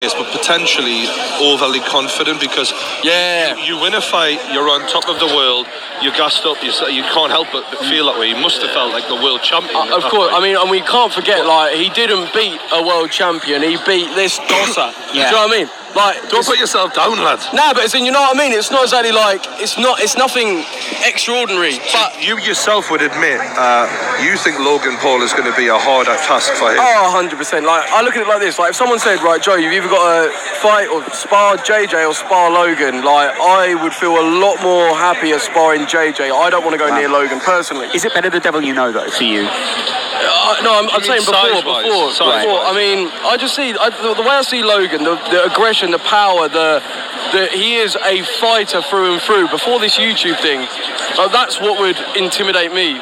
but potentially overly confident because you win a fight, you're on top of the world, you're gassed up, you can't help but feel that way. He must have felt like the world champion. Of course, I mean, and we can't forget, like, he didn't beat a world champion, he beat this dosser. Do you know what I mean? Like, don't put yourself down, lad. Nah, but you know what I mean? It's not exactly like, it's nothing extraordinary. But you yourself would admit, you think Logan Paul is going to be a harder task for him. Oh, 100%. Like, I look at it like this. Like, if someone said, right, Joe, you've either got to fight or spar JJ or spar Logan, like, I would feel a lot more happier sparring JJ. I don't want to go near Logan personally. Is it better the devil you know, though, for you? No, I'm saying before. I mean, I just see the way I see Logan, the aggression, the power, he is a fighter through and through. Before this YouTube thing, that's what would intimidate me.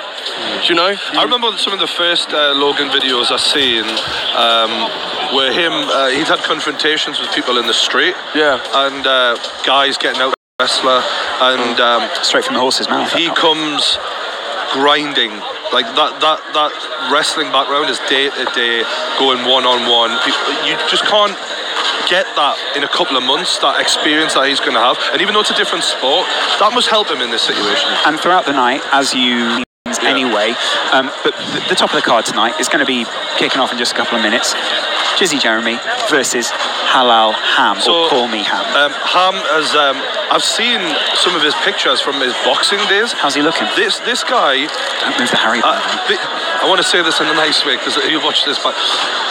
Do you know? I remember some of the first Logan videos I seen where he'd had confrontations with people in the street. Yeah. And guys getting out the wrestler, and straight from the horse's mouth. He comes grinding. Like that wrestling background is day to day, going one-on-one. You just can't get that in a couple of months, that experience that he's going to have. And even though it's a different sport, that must help him in this situation. And throughout the night, as you anyway, but the top of the card tonight is going to be kicking off in just a couple of minutes. Jizzy Jeremy versus Halal Ham, or Call Me Ham. Ham has, I've seen some of his pictures from his boxing days. How's he looking? This guy... Don't move the Harry. I want to say this in a nice way, because you watch this fight.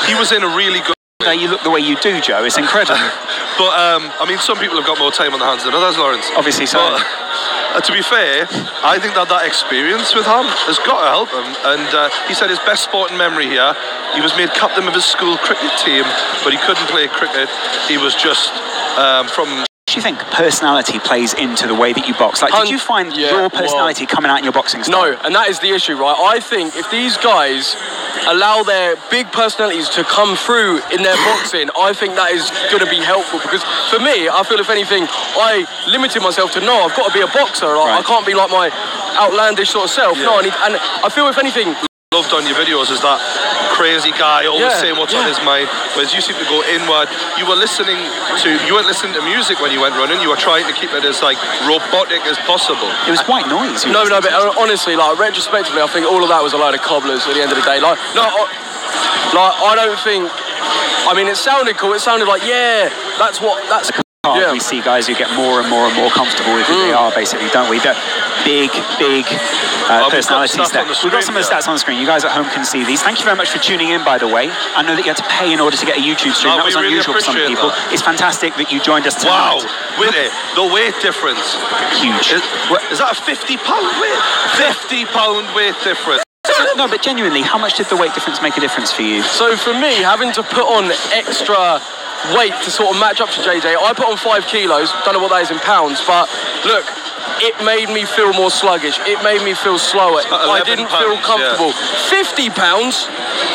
He was in a really good... You look the way you do, Joe. It's incredible. But, I mean, some people have got more time on their hands than others, Lawrence. Obviously so. But, to be fair, I think that experience with Ham has got to help him. And he said his best sporting memory here, he was made captain of his school cricket team, but he couldn't play cricket. He was just from... Do you think personality plays into the way that you box? Like, did you find your personality coming out in your boxing style? No, and that is the issue, right? I think if these guys allow their big personalities to come through in their boxing, I think that is going to be helpful, because for me, I feel if anything, I limited myself to, no, I've got to be a boxer. I can't be like my outlandish sort of self. Yeah. No, and I feel if anything... Loved on your videos is that crazy guy always saying what's on his mind, whereas you seem to go inward. You weren't listening to music when you went running. You were trying to keep it as like robotic as possible. It was white noise. No, but honestly, like, retrospectively, I think all of that was a load of cobblers at the end of the day. Like, no, I don't think. I mean, it sounded cool. It sounded like, that's. We see guys who get more and more and more comfortable with who they are, basically, don't we? They're big personalities there. We've got some of the stats on the screen. You guys at home can see these. Thank you very much for tuning in, by the way. I know that you had to pay in order to get a YouTube stream. That was unusual for some people. It's fantastic that you joined us tonight. Wow, with it, the weight difference. Huge. Is that a £50 weight? £50 weight difference. No, but genuinely, how much did the weight difference make a difference for you? So for me, having to put on extra weight to sort of match up to JJ, I put on 5 kilos, don't know what that is in pounds, but look, it made me feel more sluggish, it made me feel slower, I didn't feel comfortable. £50,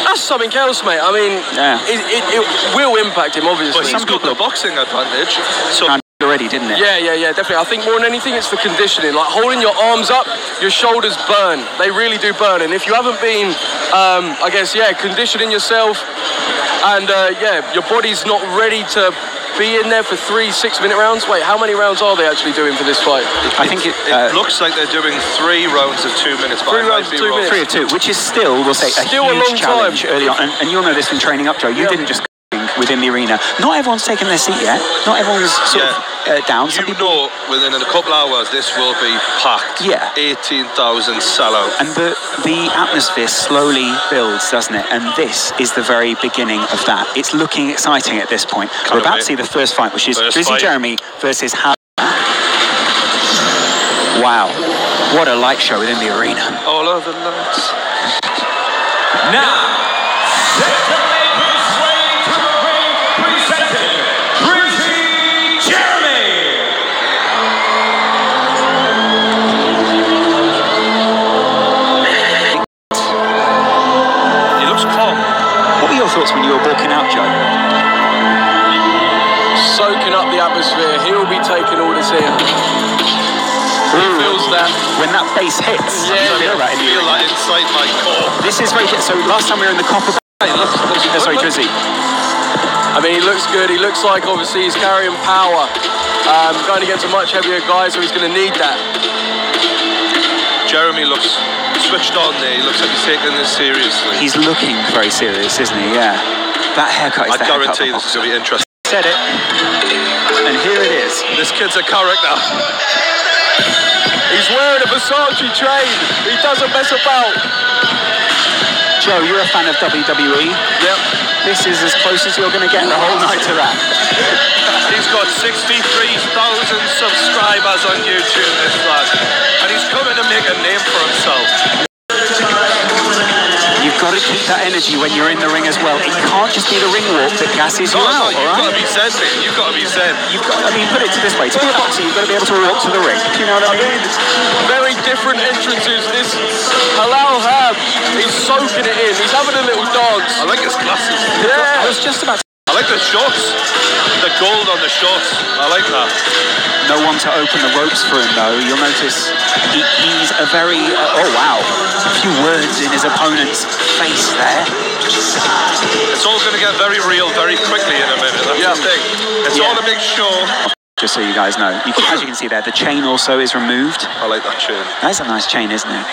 that's something else, mate. I mean, it will impact him, obviously. But he's got the boxing advantage, so... already, didn't it? Yeah, definitely. I think more than anything, it's the conditioning. Like, holding your arms up, your shoulders burn. They really do burn. And if you haven't been, conditioning yourself, and your body's not ready to be in there for 3 6-minute rounds. Wait, how many rounds are they actually doing for this fight? I think it looks like they're doing 3 rounds of 2 minutes. 3 rounds of 2 minutes. 3 of 2, which is still, we'll say, a huge challenge early on. And you'll know this from training up, Joe. You didn't just within the arena. Not everyone's taken their seat yet. Not everyone's sort of down. Some people know within a couple hours this will be packed. Yeah. 18,000 sellout. And the atmosphere slowly builds, doesn't it? And this is the very beginning of that. It's looking exciting at this point. We're about to see the first fight, which is Jizzy Jeremy versus Halal. Wow. What a light show within the arena. All of the lights. Now, thoughts when you were walking out, Joe? Soaking up the atmosphere. He'll be taking all this in. He feels that. When that bass hits, I feel that inside my core. This is very... So last time we were in the Copper... Hey, sorry, Drizzy. I mean, mean, he looks good. He looks like, obviously, he's carrying power. Going against a much heavier guy, so he's going to need that. Jeremy looks switched on there. He looks like he's taking this seriously. He's looking very serious, isn't he? Yeah. That haircut is I guarantee this is going to be interesting. Said it. And here it is. This kid's a character. He's wearing a Versace train. He doesn't mess about. Joe, you're a fan of WWE. Yep. This is as close as you're going to get the whole night to that. He's got 63,000 subscribers on YouTube, this lad. And he's coming to make a name for himself. You've got to keep that energy when you're in the ring as well. It can't just be the ring walk that gasses you out, you've got to be zen, mate. You've got to be zen. Put it to this way. To be a boxer, you've got to be able to walk to the ring. Do you know what I mean? Very different entrances. This Halal Hab, he's soaking it in. He's having a little dance. I like his glasses. Yeah. I was just about to... I like the shorts. The gold on the shorts. I like that. No one to open the ropes for him, though. You'll notice he's a very... oh, wow. A few words in his opponent's face there. It's all going to get very real very quickly in a minute. That's the thing. It's all to make sure... Just so you guys know. As you can see there, the chain also is removed. I like that chain. That's a nice chain, isn't it?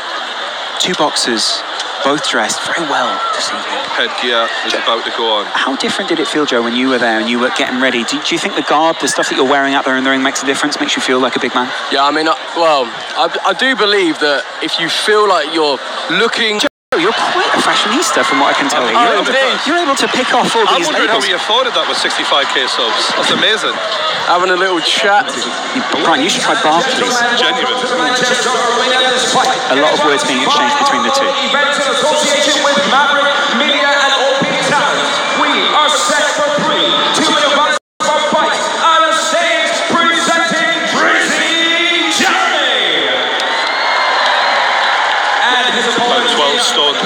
Two boxers, both dressed very well this evening. Headgear is about to go on. How different did it feel, Joe, when you were there and you were getting ready? Do you think the garb, the stuff that you're wearing out there in the ring makes a difference, makes you feel like a big man? Yeah, I mean, I do believe that if you feel like you're looking... Joe, you're quite a fashionista from what I can tell you. You're able to pick off all these labels. I'm wondering how he afforded that with 65k subs. That's amazing. Having a little chat. Brian, you should try Barclays. Genuine. A lot of words being exchanged between the two. Events in association with Maverick Media and OP Talent. We are set for 3. 2 in advance for fights. On a stage presenting Drizzy Jeremy. And his opponent, 12 stone.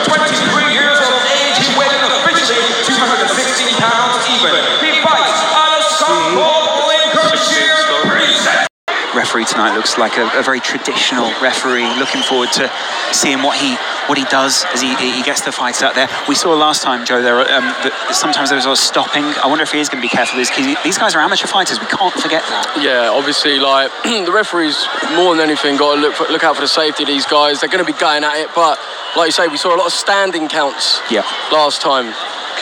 23 years of age, he weighed in officially 216 pounds even. He fights on a softball Lincolnshire. Referee tonight looks like a very traditional referee. Looking forward to seeing what he does as he gets the fights out there. We saw last time, Joe, there sometimes there was a lot of stopping. I wonder if he is going to be careful. These guys are amateur fighters. We can't forget that. Yeah, obviously, like the referees more than anything got to look out for the safety of these guys. They're going to be going at it, but like you say, we saw a lot of standing counts. Yeah. Last time.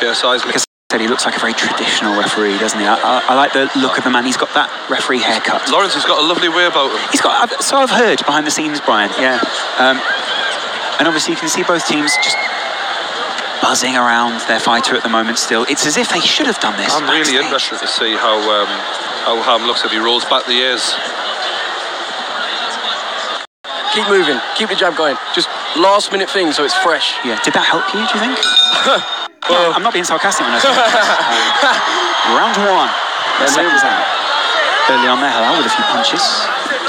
KSI's. He looks like a very traditional referee, doesn't he? I like the look of the man. He's got that referee haircut. Lawrence has got a lovely way about him. So I've heard behind the scenes, Brian. Yeah. And obviously you can see both teams just buzzing around their fighter at the moment still. It's as if they should have done this. I'm really interested to see how Ham looks if he rolls back the years. Keep moving. Keep the jab going. Just last minute thing so it's fresh. Yeah. Did that help you, do you think? Well, I'm not being sarcastic when I say round 1. Seconds out. Early on there, Halal with a few punches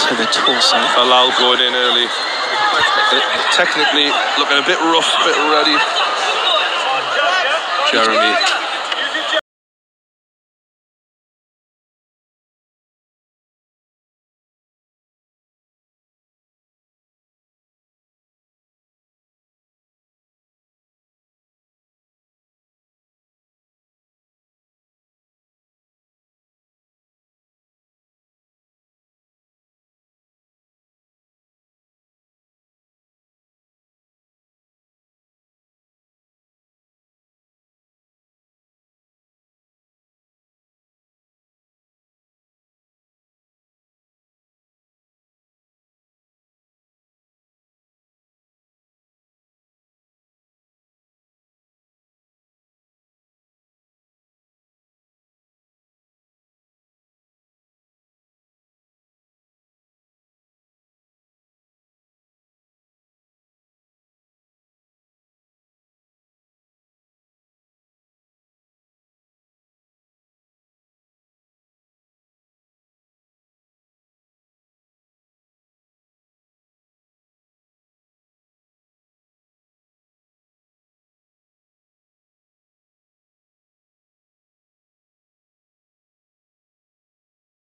to the torso. Halal going in early. Technically looking a bit rough, a bit ready. Jeremy.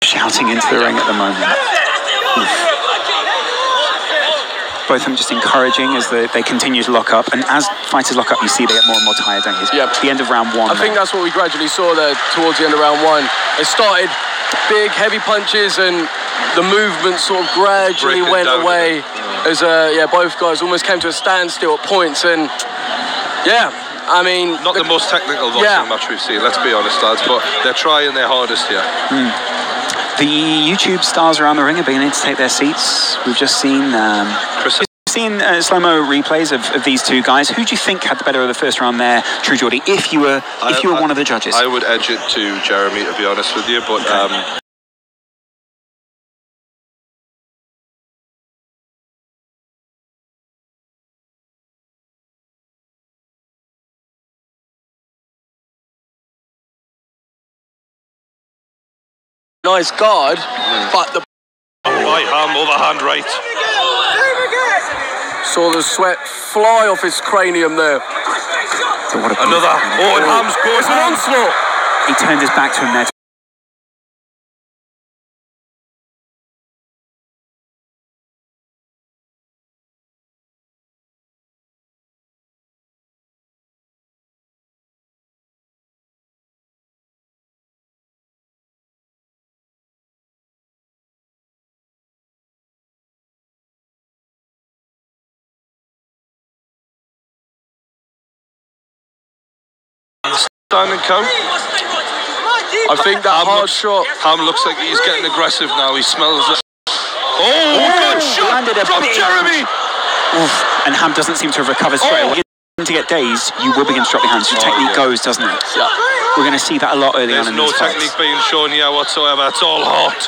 Shouting into the ring at the moment. both of them just encouraging as they continue to lock up. And as fighters lock up, you see they get more and more tired, don't you? Yeah. The end of round one. I think that's what we gradually saw there towards the end of round one. It started big, heavy punches, and the movement sort of gradually went away as both guys almost came to a standstill at points. And I mean, not the most technical boxing match we've seen, let's be honest, lads, but they're trying their hardest here. The YouTube stars around the ring are beginning to take their seats. We've just seen slow-mo replays of these two guys. Who do you think had the better of the first round there, True Geordie, if you were one of the judges? I would edge it to Jeremy, to be honest with you, but nice guard, but the right hand, overhand right. Saw the sweat fly off his cranium there. Another. And Ham's going. It's an onslaught. He turned his back to him there. Standing count. I think that hard shot. Ham looks like he's getting aggressive now. He smells it. Good shot from Jeremy. Oof. And Ham doesn't seem to have recovered straight away. To get dazed, you will begin to drop your hands. Your technique goes, doesn't it? Yeah. We're going to see that a lot early on in There's no these technique fights. being shown here whatsoever. It's all hot.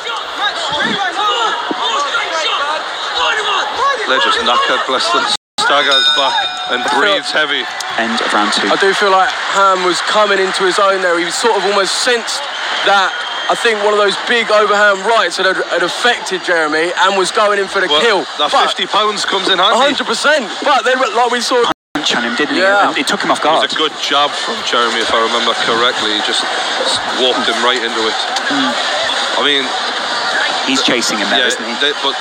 They're just knackered, bless them. Staggers back and breathes heavy. End of round two. I do feel like Ham was coming into his own there. He sort of almost sensed that I think one of those big overhand rights had affected Jeremy and was going in for the kill. That 50 pounds comes in handy. 100%. But then, like we saw, Punch on him, didn't he? Yeah. And it took him off guard. It was a good jab from Jeremy, if I remember correctly. He just walked him right into it. I mean, he's chasing him there, isn't he? But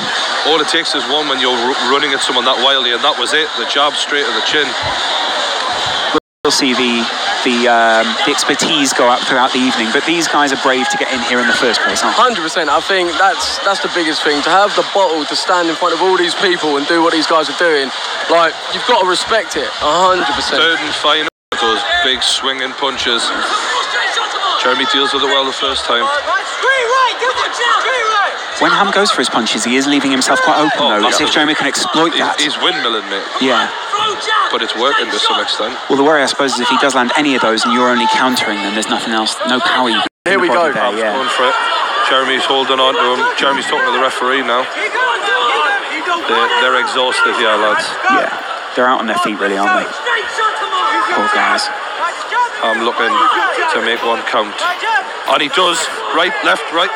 all it takes is one when you're running at someone that wildly, and that was it. The jab straight to the chin. We'll see the expertise go up throughout the evening, but these guys are brave to get in here in the first place, aren't they? 100%. I think that's the biggest thing. To have the bottle to stand in front of all these people and do what these guys are doing, like, you've got to respect it. 100%. Third and final, those big swinging punches. Jeremy deals with it well the first time. When Ham goes for his punches, he is leaving himself quite open, though. Let's see if Jeremy can exploit that. He's windmilling, mate. Yeah. But it's working to some extent. Well, the worry, I suppose, is if he does land any of those and you're only countering them, there's nothing else, no power you can Here we go. there, yeah. Going for it. Jeremy's holding on to him. Jeremy's talking to the referee now. They're exhausted here, lads. Yeah. They're out on their feet, really, aren't they? Poor guys. I'm looking to make one count. And he does. Right, left, right.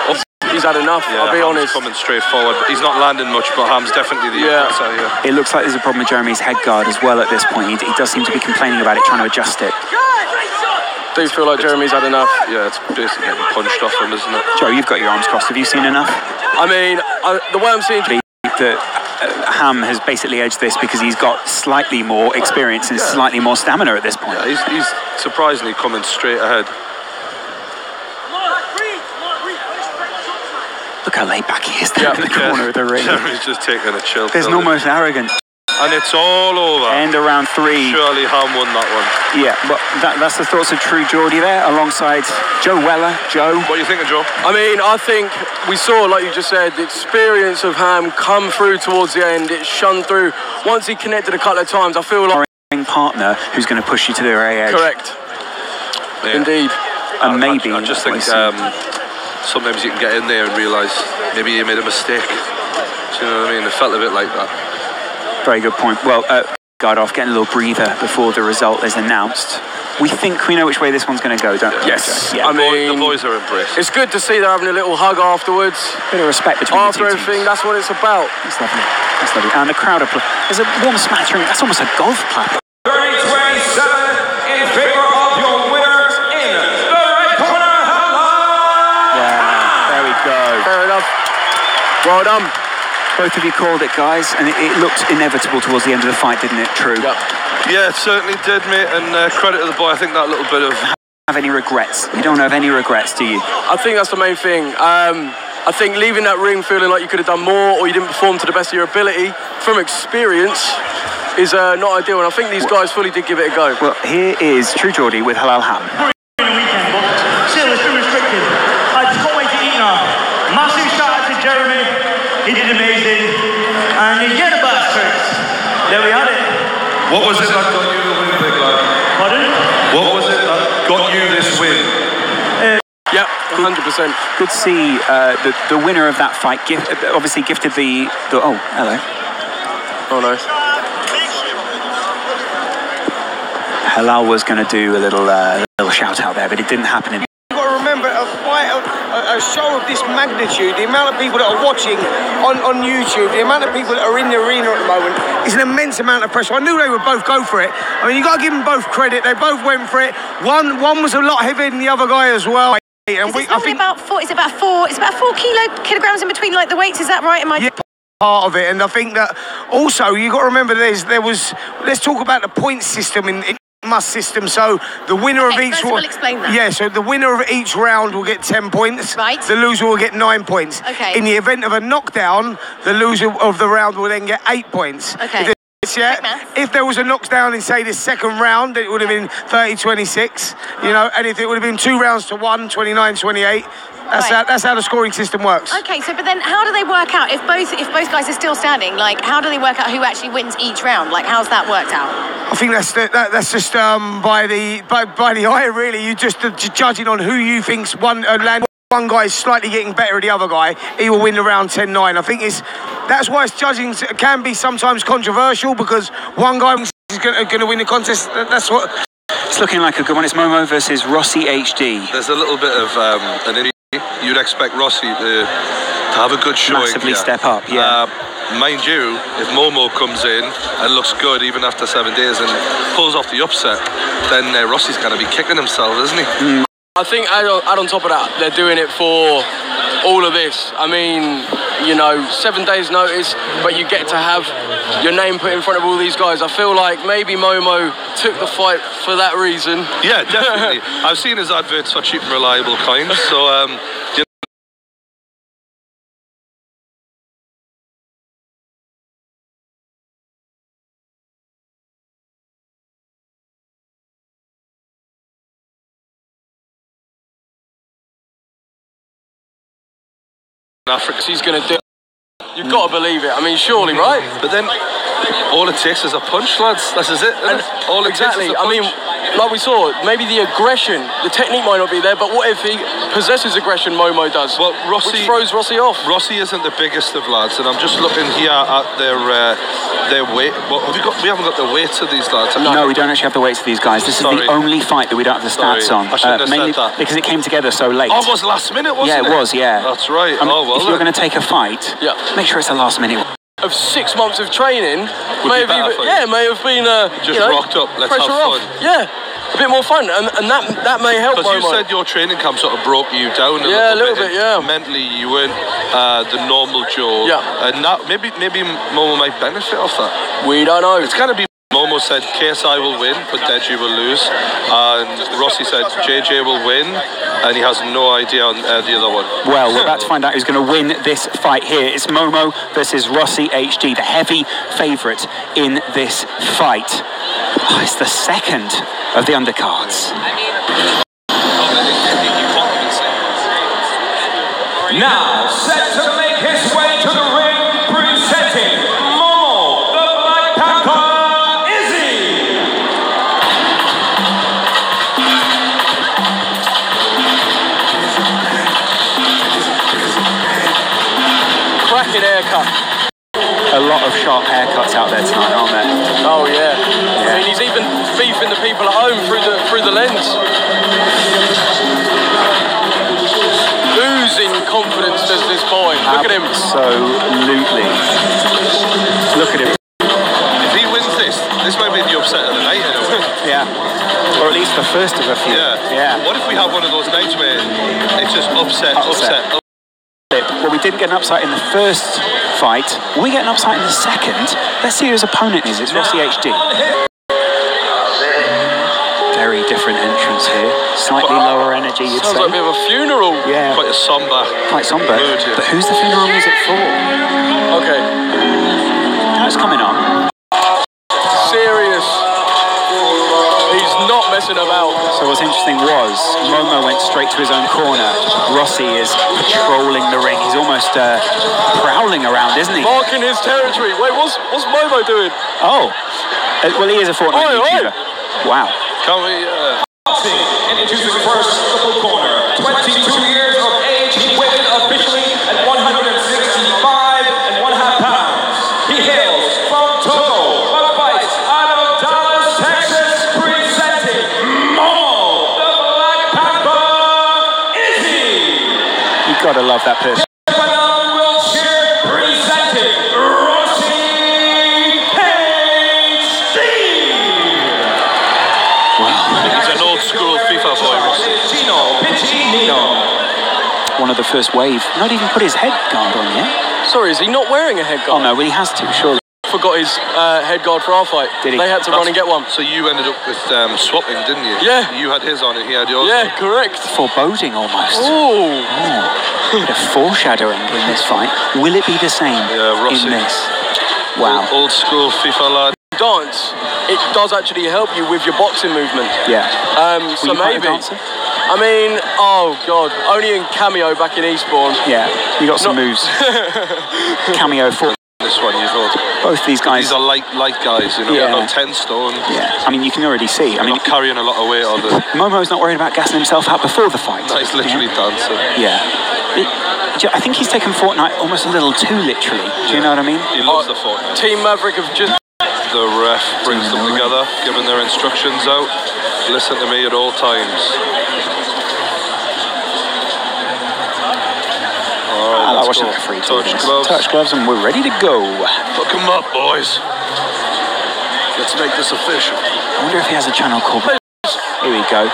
Up. He's had enough, I'll be Ham's honest. coming straight forward. He's not landing much, but Ham's definitely the aggressor here. It looks like there's a problem with Jeremy's head guard as well at this point. He does seem to be complaining about it, trying to adjust it. Do you feel like Jeremy's had enough? Yeah, it's basically getting punched off him, isn't it? Joe, you've got your arms crossed. Have you seen enough? I mean, the way I'm seeing... That Ham has basically edged this because he's got slightly more experience and slightly more stamina at this point. Yeah, he's surprisingly coming straight ahead. Look how laid back he is there in the corner of the ring. Jeremy's just taking a chill. There's almost arrogant. And it's all over. End of round three. Surely Ham won that one. Yeah, but that's the thoughts of True Geordie there, alongside Joe Weller. Joe? What do you think of Joe? I mean, I think we saw, like you just said, the experience of Ham come through towards the end. It shone through. Once he connected a couple of times, I feel like... partner who's going to push you to the very edge. Correct. Yeah. Indeed. And maybe... I just think sometimes you can get in there and realise maybe you made a mistake. Do you know what I mean? It felt a bit like that. Very good point. Well, guard off, getting a little breather before the result is announced. We think we know which way this one's going to go, don't we? Yes. Yeah. I mean, the boys are embraced. It's good to see they're having a little hug afterwards. Bit of respect between After the two everything, teams. that's what it's about. That's lovely. That's lovely. And the crowd are... There's a warm smattering. That's almost a golf clap. 30-27 in favor of your winner in the red corner. Yeah, there we go. Fair enough. Well done. Both of you called it, guys, and it looked inevitable towards the end of the fight, didn't it? True. Yep. Yeah, it certainly did, mate, and credit to the boy. I think that little bit of... Have any regrets? You don't have any regrets, do you? I think that's the main thing. I think leaving that ring feeling like you could have done more or you didn't perform to the best of your ability from experience is not ideal, and I think these guys fully did give it a go. Well, here is True Geordie with Halal Ham. Weekend, but still, it's been restricted. I just can't wait to eat now. Massive shout out to Jeremy. He did amazing. And you get the bastards. There we had it. What was it that got you the win, big lad? Pardon? What was it that got you this win? Yep, 100%. Good to see the winner of that fight obviously gifted the... Oh, hello. Oh, no. Halal was going to do a little shout out there, but it didn't happen. You've got to remember, a show of this magnitude, the amount of people that are watching on YouTube, the amount of people that are in the arena at the moment, is an immense amount of pressure. I knew they would both go for it. I mean, you got to give them both credit. They both went for it. One was a lot heavier than the other guy as well. And I think about 4 kilograms in between like the weights. Is that right? Am I? Yeah, part of it, and I think that also you got to remember there was. Let's talk about the point system in must system. So the winner of each round. Explain that. Yeah, so the winner of each round will get 10 points. Right. The loser will get 9 points. Okay. In the event of a knockdown, the loser of the round will then get 8 points. Okay. If there was a knockdown in, say, the second round, it would have been 30-26, you know, and if it would have been 2 rounds to 1, 29-28, that's how the scoring system works. Okay, so but then how do they work out if both guys are still standing? Like, how do they work out who actually wins each round? Like, how's that worked out? I think that's just by the eye, really. You just judging on who you think's one guy is slightly getting better than the other guy. He will win the round 10-9. I think that's why judging can be sometimes controversial, because one guy is going to win the contest. That's what. It's looking like a good one. It's Momo versus Rossi HD. There's a little bit of an injury. You'd expect Rossi to have a good showing. Massively step up, yeah. Mind you, if Momo comes in and looks good even after 7 days and pulls off the upset, then Rossi's going to be kicking himself, isn't he? Mm. I think add on top of that, they're doing it for all of this. I mean, you know, 7 days notice, but you get to have your name put in front of all these guys. I feel like maybe Momo took the fight for that reason. Yeah, definitely. I've seen his adverts for cheap and reliable coins, so you know. Africa. He's going to do. You've got to believe it. I mean, surely, right? But then, all it takes is a punch, lads. This is it. All it takes is a punch. I mean, like we saw, maybe the aggression, the technique might not be there, but what if he possesses aggression? Momo does. Well, which throws Rossi off. Rossi isn't the biggest of lads, and I'm just looking here at their weight. Well, we haven't got the weights of these lads. No, we don't actually have the weights of these guys. This is the only fight that we don't have the stats on. I shouldn't have mainly said that. Because it came together so late. Oh, it was last minute, wasn't it? Yeah, it was, yeah. That's right. If you're going to take a fight, make sure it's a last minute one. Of 6 months of training, may have been just rocked up. Let's have fun. Yeah, a bit more fun, and that may help. Because you said your training camp sort of broke you down a little bit. Yeah, mentally you weren't the normal Joe. Yeah, and that maybe Momo might benefit off that. We don't know. It's gonna be. Momo said KSI will win, but Deji will lose. And Rossi said JJ will win, and he has no idea on the other one. Well, we're about to find out who's going to win this fight here. It's Momo versus Rossi HD, the heavy favourite in this fight. Oh, it's the second of the undercards. Now, set to make his way to the ring, presenting Momo, the Black Panther. Cracking haircut. A lot of sharp haircuts out there tonight, aren't there? Oh yeah. I mean, he's even beefing the people at home through the lens. Oozing confidence does this boy. Look at him. Absolutely. Look at him. If he wins this might be the upset of the night. Yeah. Or at least the first of a few. Yeah. What if we have one of those nights where it's just upset. Well, we didn't get an upset in the first fight. Will we get an upside in the second? Let's see who his opponent is. It's Rossi HD. Very different entrance here. Slightly lower energy, you'd say. Sounds like a bit of a funeral. Yeah. Quite a somber. Quite somber. Mood, yeah. But who's the funeral music for? Okay. Now it's coming on. Serious. He's not messing about. So what's interesting was Momo went straight to his own corner. Rossi is patrolling the ring. He's almost prowling around, isn't he? Marking his territory. Wait, what's Momo doing? Oh, well, he is a Fortnite YouTuber. Wow. Can we? Introducing first the corner. 22 years of age, he weighed officially at 165.5 pounds. He hails from Togo, but fights out of Dallas, Texas, presenting Momo, the Black Panther, Izzy. You gotta love that person. Presenting Rossi HD. He's an old school FIFA boy. One of the first wave. Not even put his head guard on yet. Sorry, is he not wearing a head Oh guard? no, well he has to, surely. Forgot his head guard for our fight. Did he? They had to run and get one. So you ended up with swapping, didn't you? Yeah. You had his on and he had yours. Yeah, correct. Foreboding almost. Ooh. Bit of foreshadowing in this fight. Will it be the same Rossi. in this? Wow. Old school FIFA lad. Dance, it does actually help you with your boxing movement. Yeah. So Were you quite a maybe. dancer? I mean, oh god, only in Cameo back in Eastbourne. Yeah. You got some moves. Cameo for This one you thought. both these guys. These are light guys, you know. Yeah. They're about 10 stone. Yeah. I mean, you can already see. I mean, Not carrying a lot of weight on the. Momo's not worried about gassing himself out before the fight. No, he's literally dancing. Yeah. I think he's taken Fortnite almost a little too literally. Do you know what I mean? He loves the Fortnite. Team Maverick have just. The ref brings them together, giving their instructions out. Listen to me at all times. I like watching the referee Touch gloves. Touch gloves, and we're ready to go. Hook 'em up, boys. Let's make this official. I wonder if he has a channel called. Here we go.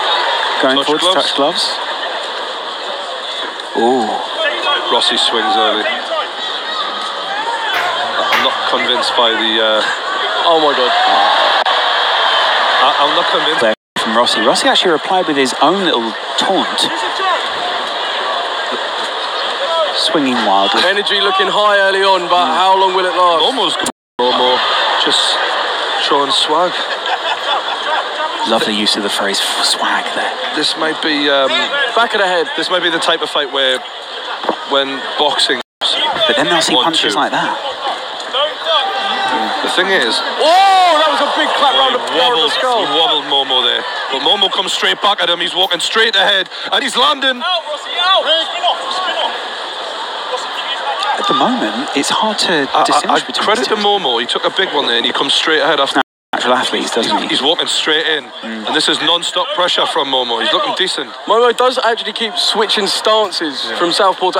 Going Touch forward to gloves. touch gloves. Ooh. Rossi swings early. I'm not convinced by the. Oh my god. I'm not convinced. There from Rossi. Rossi actually replied with his own little taunt. Swinging wildly. Energy looking high early on, but how long will it last? Almost more. Just showing swag. Lovely use of the phrase swag there. This might be. Back of the head. This might be the type of fight where, when boxing. But then they'll see 1-2. punches like that. The thing is, Oh, that was a big clap round the skull. he wobbled Momo there. But Momo comes straight back at him. He's walking straight ahead and he's landing. At the moment, it's hard to I distinguish between credit the to two. Momo. He took a big one there and he comes straight ahead after. Natural athletes, doesn't he? He's walking straight in. And this is non-stop pressure from Momo. He's looking decent. Momo does actually keep switching stances from Southpaw to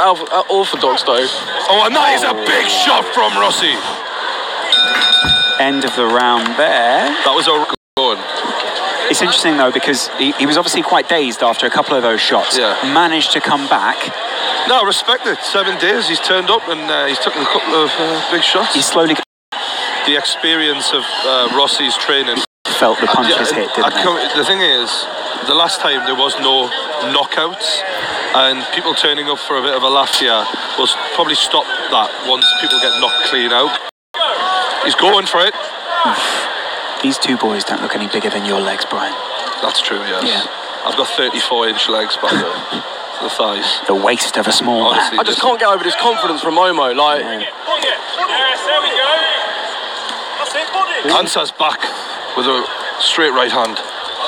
Orthodox though. Oh, and that is a big shot from Rossi. End of the round there. That was a good. It's interesting though because he was obviously quite dazed after a couple of those shots. Yeah. Managed to come back. No, respect it. 7 days he's turned up and he's taken a couple of big shots. He slowly The experience of Rossi's training. felt the punches hit, didn't they? The thing is, the last time there was no knockouts and people turning up for a bit of a laugh here will probably stop that once people get knocked clean out. He's going for it. These two boys don't look any bigger than your legs, Brian. That's true, yes. Yeah. I've got 34-inch legs by the thighs. The waist of a small man. Honestly, I just can't get over this confidence from Momo. Like, Ansa's back with a straight right hand.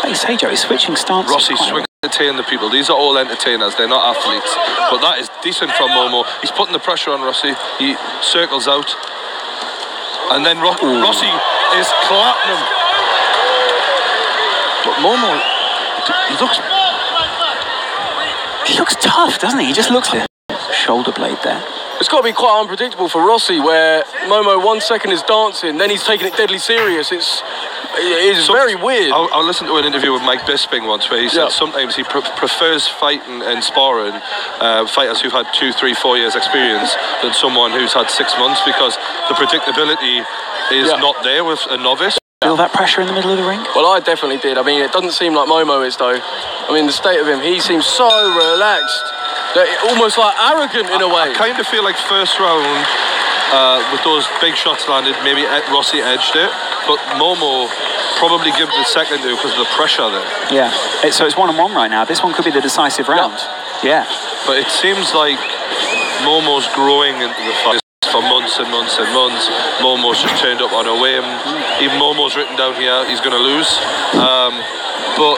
Like you say, Joe, he's switching stances. Rossi quite a swing entertain the people. These are all entertainers. They're not athletes. But that is decent from Momo. He's putting the pressure on Rossi. He circles out. And then Rossi is clapping him. But Momo, He looks tough, doesn't he? He just looks shoulder blade there. it's got to be quite unpredictable for Rossi, where Momo 1 second is dancing, then he's taking it deadly serious. It's It is very weird. I listened to an interview with Mike Bisping once where he said sometimes he prefers fighting and sparring fighters who've had 2, 3, 4 years experience than someone who's had 6 months, because the predictability is not there with a novice. Feel that pressure in the middle of the ring? Well, I definitely did. I mean, it doesn't seem like Momo is, though. I mean, the state of him, he seems so relaxed, almost like arrogant in a way. I kind of feel like first round, with those big shots landed, maybe Rossi edged it, but Momo probably give the second to because of the pressure there. Yeah, so it's 1-on-1 right now. This one could be the decisive round. Yeah. But it seems like Momo's growing into the fight for months and months and months. Momo's just turned up on a whim. Even Momo's written down here he's going to lose. But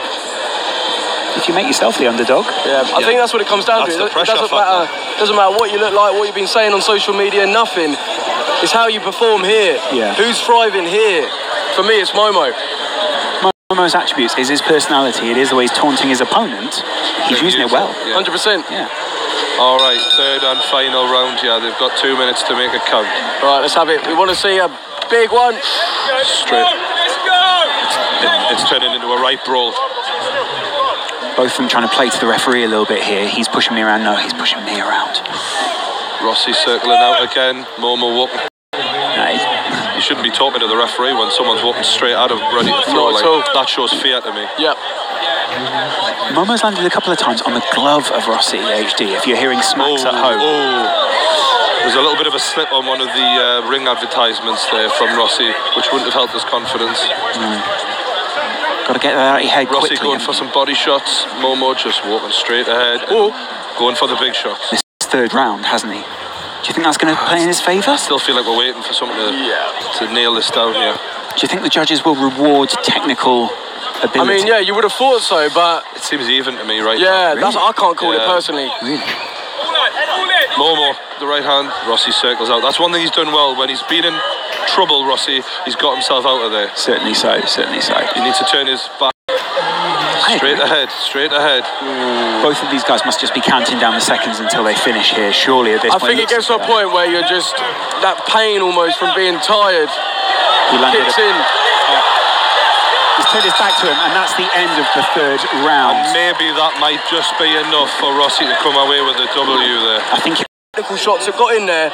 if you make yourself the underdog, I think that's what it comes down to. It doesn't matter what you look like, what you've been saying on social media, nothing. It's how you perform here. Yeah. Who's thriving here? For me, it's Momo. Momo's attributes is his personality. It is the way he's taunting his opponent. He's using it well. 100%. Yeah. All right, third and final round here. They've got 2 minutes to make a count. Right, let's have it. We want to see a big one. Straight. It's turning into a right brawl. Both of them trying to play to the referee a little bit here. He's pushing me around. No, he's pushing me around. Rossi circling out again. Momo walking. No, you shouldn't be talking to the referee when someone's walking straight at him, ready to throw. That shows fear to me. Yep. Momo's landed a couple of times on the glove of Rossi HD, if you're hearing smacks at home. There's a little bit of a slip on one of the ring advertisements there from Rossi, which wouldn't have helped his confidence. Got to get that out of your head Rossi quickly. going for some body shots. Momo just walking straight ahead. Going for the big shots. This third round, hasn't he? Do you think that's going to play in his favour? I still feel like we're waiting for something to nail this down here. Do you think the judges will reward technical ability? I mean, yeah, you would have thought so, but it seems even to me right now. Really? I can't call it personally. Really? Momo, the right hand, Rossi circles out. That's one thing he's done well. When he's been in trouble, Rossi, he's got himself out of there. Certainly so, certainly so. He needs to turn his back. Straight ahead. Both of these guys must just be counting down the seconds until they finish here, surely at this point. I think it gets to a point where you're just, that pain almost from being tired kicks in. He's turned his back to him, and that's the end of the third round. And maybe that might just be enough for Rossi to come away with a W there. I think Technical shots have got in there.